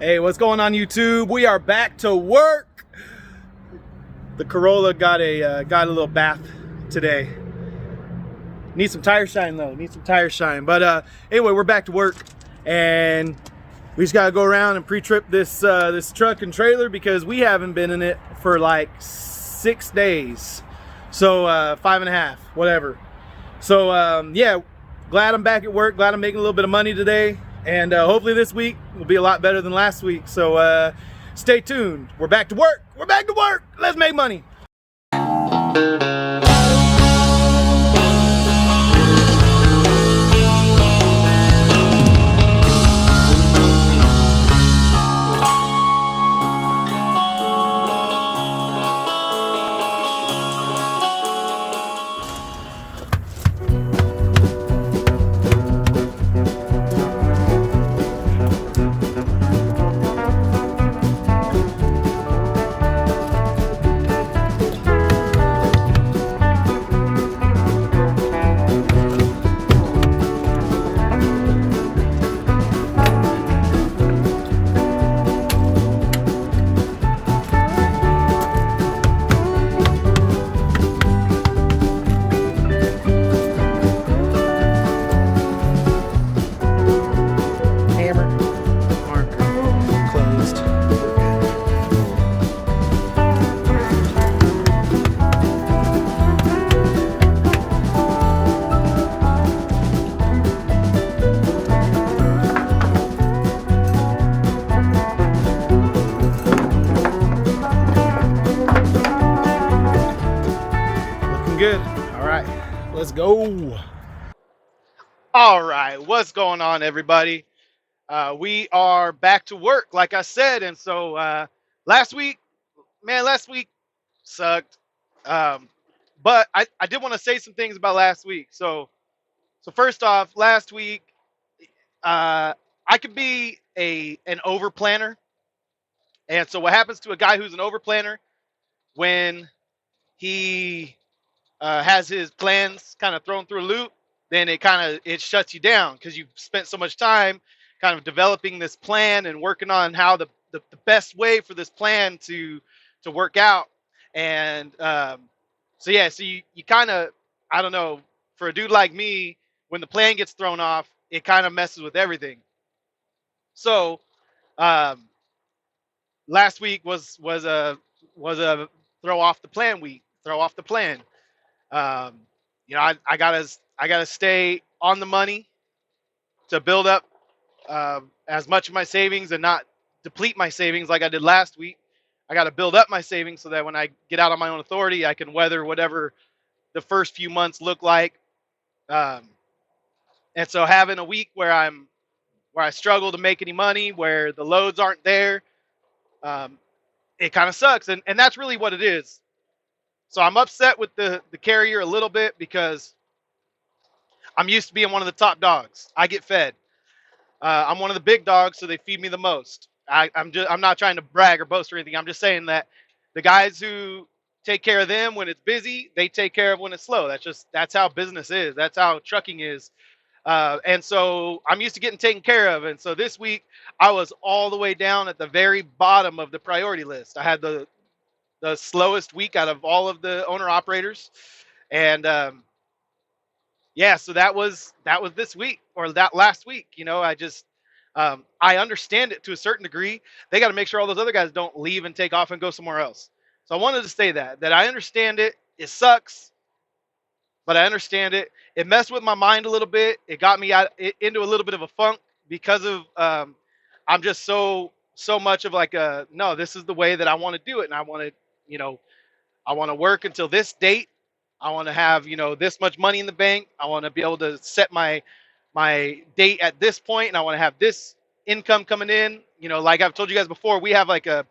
Hey, what's going on YouTube? We are back to work. The Corolla got a little bath today. Needs some tire shine though. Needs some tire shine. But anyway, we're back to work, and we just gotta go around and pre-trip this this truck and trailer because we haven't been in it for like 6 days. So 5.5, whatever. So yeah, glad I'm back at work. Glad I'm making a little bit of money today. And hopefully this week will be a lot better than last week. So stay tuned. We're back to work. We're back to work. Let's make money. Good. All right, let's go. All right, what's going on, everybody? We are back to work, like I said, and so last week sucked. But I did want to say some things about last week. So first off, last week I could be an over planner, and so what happens to a guy who's an over planner when he has his plans kind of thrown through a loop, then it shuts you down because you've spent so much time kind of developing this plan and working on how the best way for this plan to work out. And so yeah, so you kind of, I don't know, for a dude like me, when the plan gets thrown off, it kind of messes with everything. So um, last week was a throw off the plan week, throw off the plan. Um, I gotta stay on the money to build up as much of my savings and not deplete my savings like I did last week. I got to build up my savings so that when I get out on my own authority, I can weather whatever the first few months look like. Um, and so having a week where I struggle to make any money, where the loads aren't there, um, it kind of sucks. And that's really what it is. So I'm upset with the carrier a little bit because I'm used to being one of the top dogs. I get fed. I'm one of the big dogs, so they feed me the most. I'm not trying to brag or boast or anything. I'm just saying that the guys who take care of them when it's busy, they take care of when it's slow. That's how business is. That's how trucking is. And so I'm used to getting taken care of. And so this week I was all the way down at the very bottom of the priority list. I had the slowest week out of all of the owner operators, and yeah, so that was this week or that last week. I understand it to a certain degree. They got to make sure all those other guys don't leave and take off and go somewhere else. So I wanted to say that I understand it. It sucks, but I understand it. It messed with my mind a little bit. It got me into a little bit of a funk because of I'm just so much of like a no. This is the way that I want to do it, and I want to I want to work until this date. I want to have, this much money in the bank. I want to be able to set my date at this point, and I want to have this income coming in. Like I've told you guys before, we have like a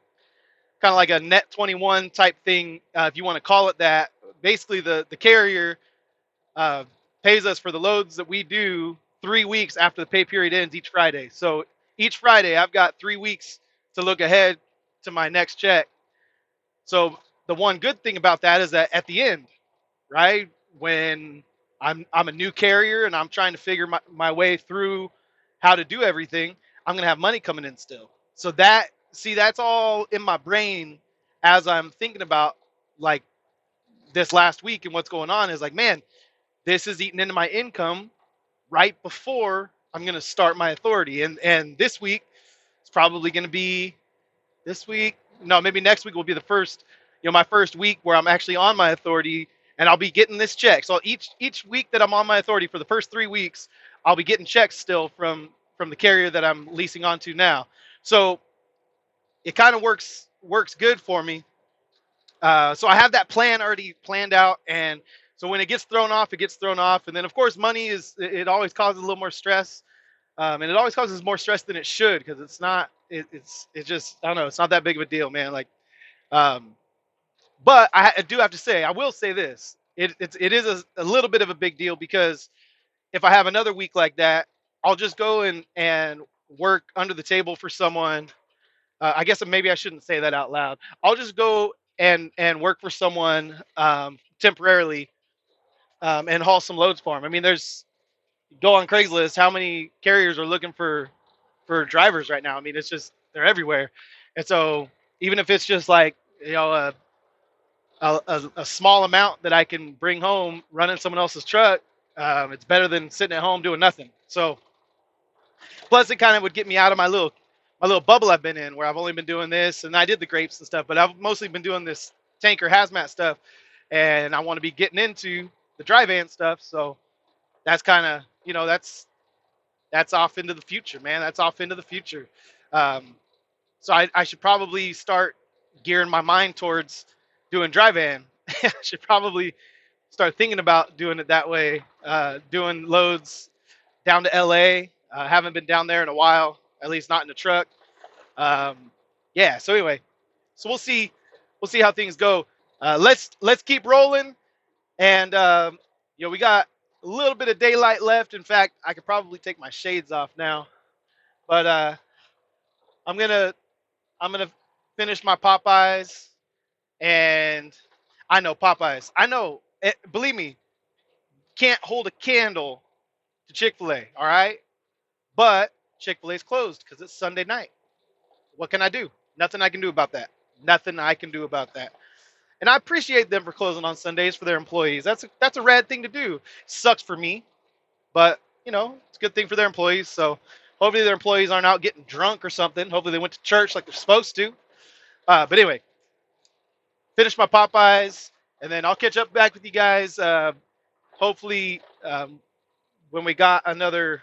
kind of like a net 21 type thing, if you want to call it that. Basically, the carrier uh, pays us for the loads that we do 3 weeks after the pay period ends each Friday. So each Friday, I've got 3 weeks to look ahead to my next check. So the one good thing about that is that at the end, right, when I'm a new carrier and I'm trying to figure my way through how to do everything, I'm gonna have money coming in still. So that's all in my brain as I'm thinking about like this last week and what's going on is like, man, this is eating into my income right before I'm going to start my authority. And this week it's probably going to be this week. No, maybe next week will be the first, my first week where I'm actually on my authority and I'll be getting this check. So each week that I'm on my authority for the first 3 weeks, I'll be getting checks still from the carrier that I'm leasing onto now. So it kind of works good for me. So I have that plan already planned out, and so when it gets thrown off, it gets thrown off. And then of course money it always causes a little more stress, and it always causes more stress than it should because it's not it's just I don't know, it's not that big of a deal, man. Like, um, but I do have to say, I will say this, it is a little bit of a big deal because if I have another week like that, I'll just go and work under the table for someone. I guess maybe I shouldn't say that out loud. I'll just go and work for someone temporarily, and haul some loads for them. I mean, there's go on Craigslist. How many carriers are looking for drivers right now? I mean, it's just they're everywhere, and so even if it's just like a small amount that I can bring home running someone else's truck, it's better than sitting at home doing nothing. So plus it kind of would get me out of my little bubble I've been in where I've only been doing this and I did the grapes and stuff, but I've mostly been doing this tanker hazmat stuff and I want to be getting into the dry van stuff. So that's kind of, that's off into the future, man. That's off into the future. Um, so I should probably start gearing my mind towards doing dry van. I should probably start thinking about doing it that way, doing loads down to LA. Haven't been down there in a while, at least not in a truck. Yeah. So anyway, so we'll see how things go. Let's keep rolling, and we got a little bit of daylight left. In fact, I could probably take my shades off now, but I'm gonna I'm gonna finish my Popeyes, and I know Popeyes. I know it, believe me, can't hold a candle to Chick-fil-A. All right, but Chick-fil-A's closed because it's Sunday night. What can I do? Nothing I can do about that. Nothing I can do about that. And I appreciate them for closing on Sundays for their employees. That's a rad thing to do. Sucks for me, but it's a good thing for their employees. So hopefully their employees aren't out getting drunk or something. Hopefully they went to church like they're supposed to. But anyway, finish my Popeyes, and then I'll catch up back with you guys. Hopefully, when we got another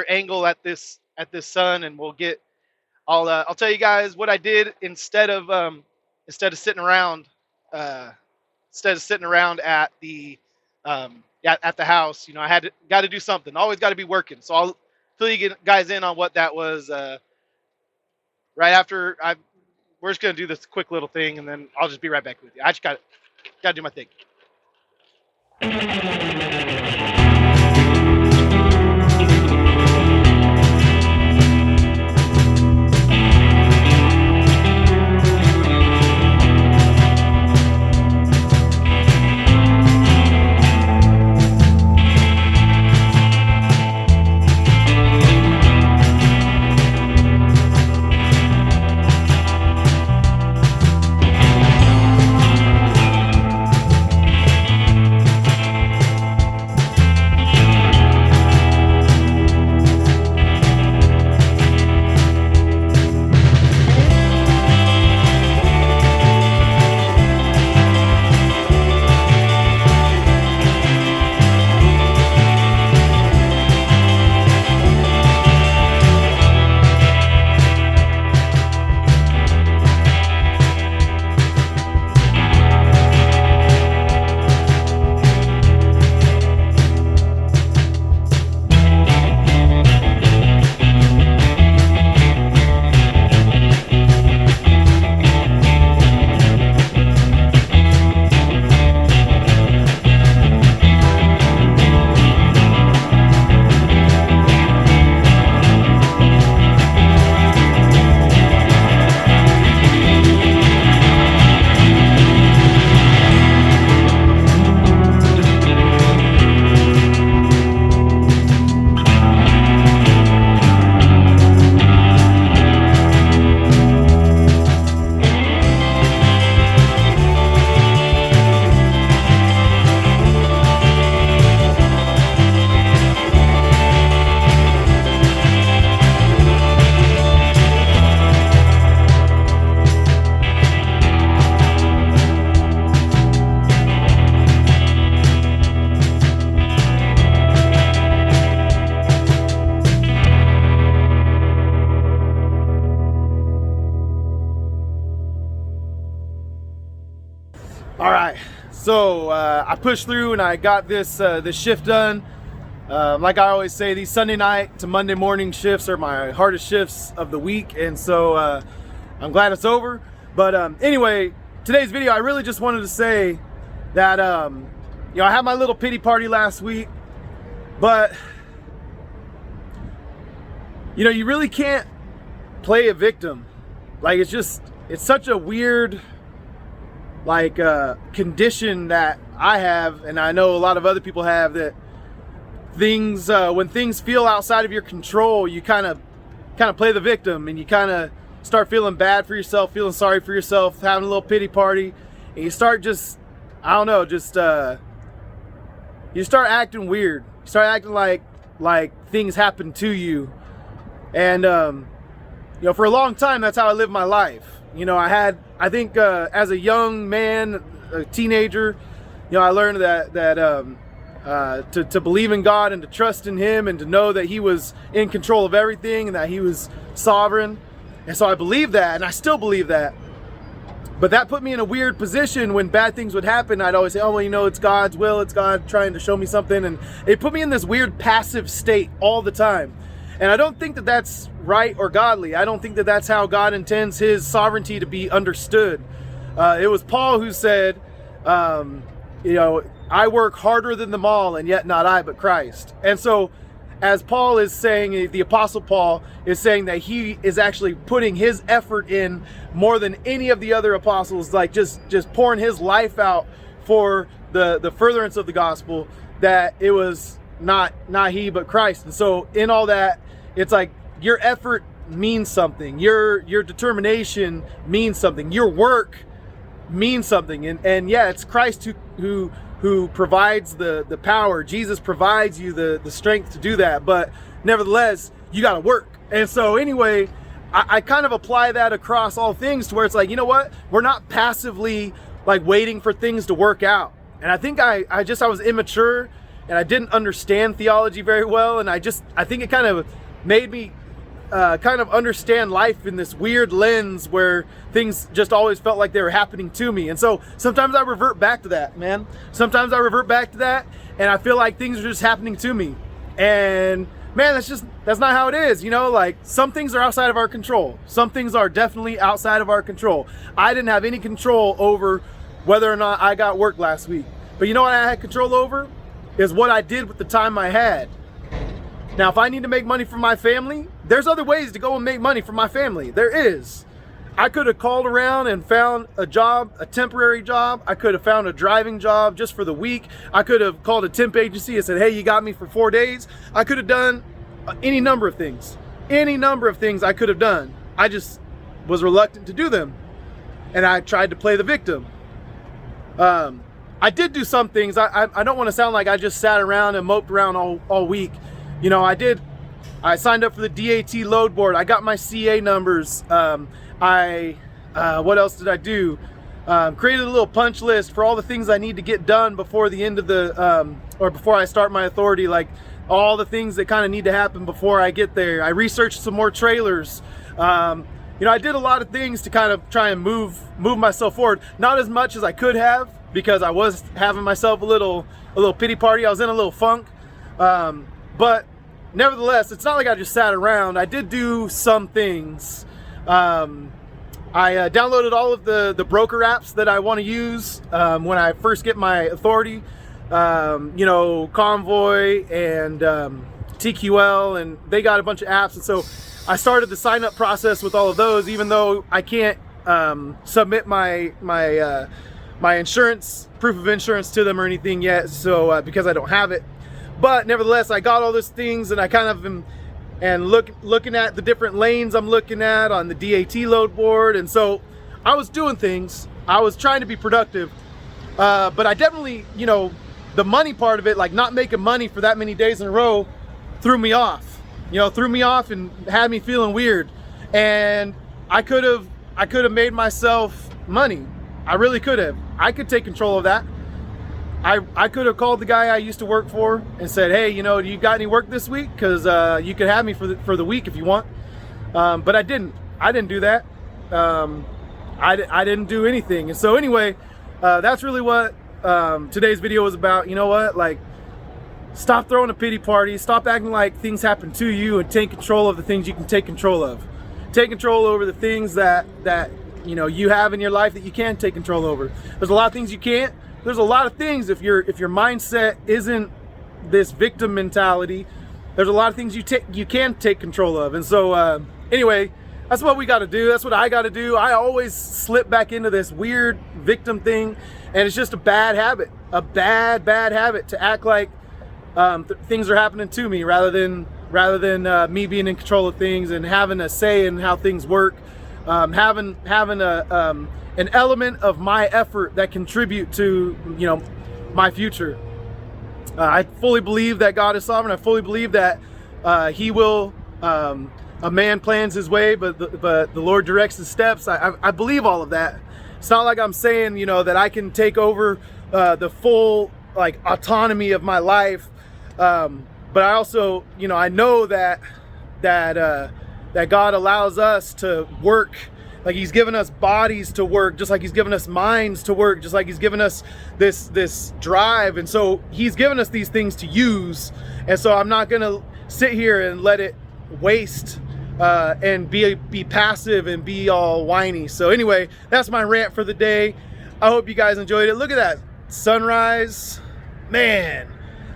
angle at this sun, and we'll get. I'll tell you guys what I did instead of sitting around uh, at the at the house. I got to do something. Always got to be working. So I'll fill you guys in on what that was right after I. We're just gonna do this quick little thing, and then I'll just be right back with you. I just got to do my thing. So I pushed through and I got this shift done. Like I always say, these Sunday night to Monday morning shifts are my hardest shifts of the week, and so I'm glad it's over. But anyway, today's video, I really just wanted to say that you know, I had my little pity party last week, but you know, you really can't play a victim. Like, it's such a weird like condition that I have, and I know a lot of other people have, that things when things feel outside of your control, you kind of play the victim, and you kind of start feeling bad for yourself, feeling sorry for yourself, having a little pity party, and you start just, I don't know, just you start acting weird. You start acting like things happen to you. And you know, for a long time, that's how I lived my life. You know, I think as a young man, a teenager, you know, I learned that to believe in God and to trust in Him, and to know that He was in control of everything and that He was sovereign. And so I believed that, and I still believe that. But that put me in a weird position. When bad things would happen, I'd always say, oh, well, you know, it's God's will, it's God trying to show me something. And it put me in this weird passive state all the time. And I don't think that that's right or godly. I don't think that that's how God intends His sovereignty to be understood. It was Paul who said, you know, I work harder than them all, and yet not I, but Christ. And so, as Paul is saying, the Apostle Paul is saying that he is actually putting his effort in more than any of the other apostles, like just pouring his life out for the furtherance of the gospel, that it was not he, but Christ. And so in all that, it's like your effort means something, your determination means something, your work means something, and yeah, it's Christ who provides the power. Jesus provides you the strength to do that, but nevertheless, you got to work. And so anyway, I kind of apply that across all things, to where it's like, you know what, we're not passively like waiting for things to work out. And I think I was immature, and I didn't understand theology very well, and I think it kind of made me kind of understand life in this weird lens, where things just always felt like they were happening to me. And so sometimes I revert back to that, man. Sometimes I revert back to that, and I feel like things are just happening to me. And man, that's not how it is. You know, like, some things are outside of our control. Some things are definitely outside of our control. I didn't have any control over whether or not I got work last week. But you know what I had control over? Is what I did with the time I had. Now, if I need to make money for my family, there's other ways to go and make money for my family. There is. I could have called around and found a job, a temporary job. I could have found a driving job just for the week. I could have called a temp agency and said, hey, you got me for 4 days. I could have done any number of things. Any number of things I could have done. I just was reluctant to do them. And I tried to play the victim. I did do some things. I don't want to sound like I just sat around and moped around all week. You know, I signed up for the DAT load board. I got my CA numbers. What else did I do? Created a little punch list for all the things I need to get done before the end of the, or before I start my authority, like all the things that kind of need to happen before I get there. I researched some more trailers. You know, I did a lot of things to kind of try and move myself forward. Not as much as I could have, because I was having myself a little pity party. I was in a little funk. But nevertheless, it's not like I just sat around. I did do some things. I downloaded all of the broker apps that I want to use when I first get my authority. You know, Convoy and TQL, and they got a bunch of apps. And so I started the sign up process with all of those, even though I can't submit my insurance, proof of insurance to them or anything yet, so because I don't have it. But nevertheless, I got all those things, and I kind of am looking at the different lanes I'm looking at on the DAT load board. And so I was doing things. I was trying to be productive, but I definitely, you know, the money part of it, like not making money for that many days in a row, threw me off. You know, threw me off and had me feeling weird. And I could have made myself money. I really could have. I could take control of that. I could have called the guy I used to work for and said, hey, you know, do you got any work this week? Because you could have me for the week if you want. But I didn't do that. I didn't do anything. And so anyway, that's really what today's video was about, you know what, like, stop throwing a pity party, stop acting like things happen to you, and take control of the things you can take control of. Take control over the things that you know you have in your life that you can take control over. There's a lot of things you can't. There's a lot of things, if your mindset isn't this victim mentality, there's a lot of things you can take control of. And so anyway, that's what we got to do. That's what I got to do. I always slip back into this weird victim thing, and it's just a bad habit, a bad habit to act like things are happening to me rather than me being in control of things and having a say in how things work, having an element of my effort that contribute to, you know, my future. I fully believe that God is sovereign. I fully believe that He will. A man plans his way, but the Lord directs his steps. I believe all of that. It's not like I'm saying, you know, that I can take over the full like autonomy of my life. But I also, you know, I know that God allows us to work. Like He's given us bodies to work, just like He's given us minds to work, just like He's given us this drive. And so He's given us these things to use. And so I'm not gonna sit here and let it waste and be passive and be all whiny. So anyway, that's my rant for the day. I hope you guys enjoyed it. Look at that sunrise, man.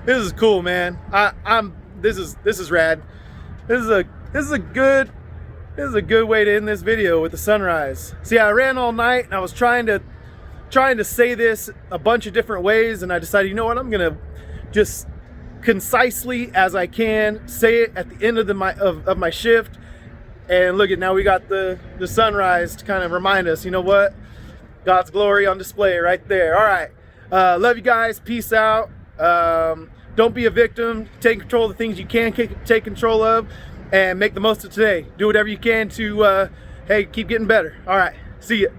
This is cool, man. This is rad. This is a good way to end this video with the sunrise. See, I ran all night and I was trying to say this a bunch of different ways, and I decided, you know what, I'm gonna just concisely as I can say it at the end of my shift. And look at, now we got the sunrise to kind of remind us, you know what, God's glory on display right there. All right, love you guys. Peace out. Don't be a victim. Take control of the things you can take control of, and make the most of today. Do whatever you can to hey, keep getting better. All right, see ya.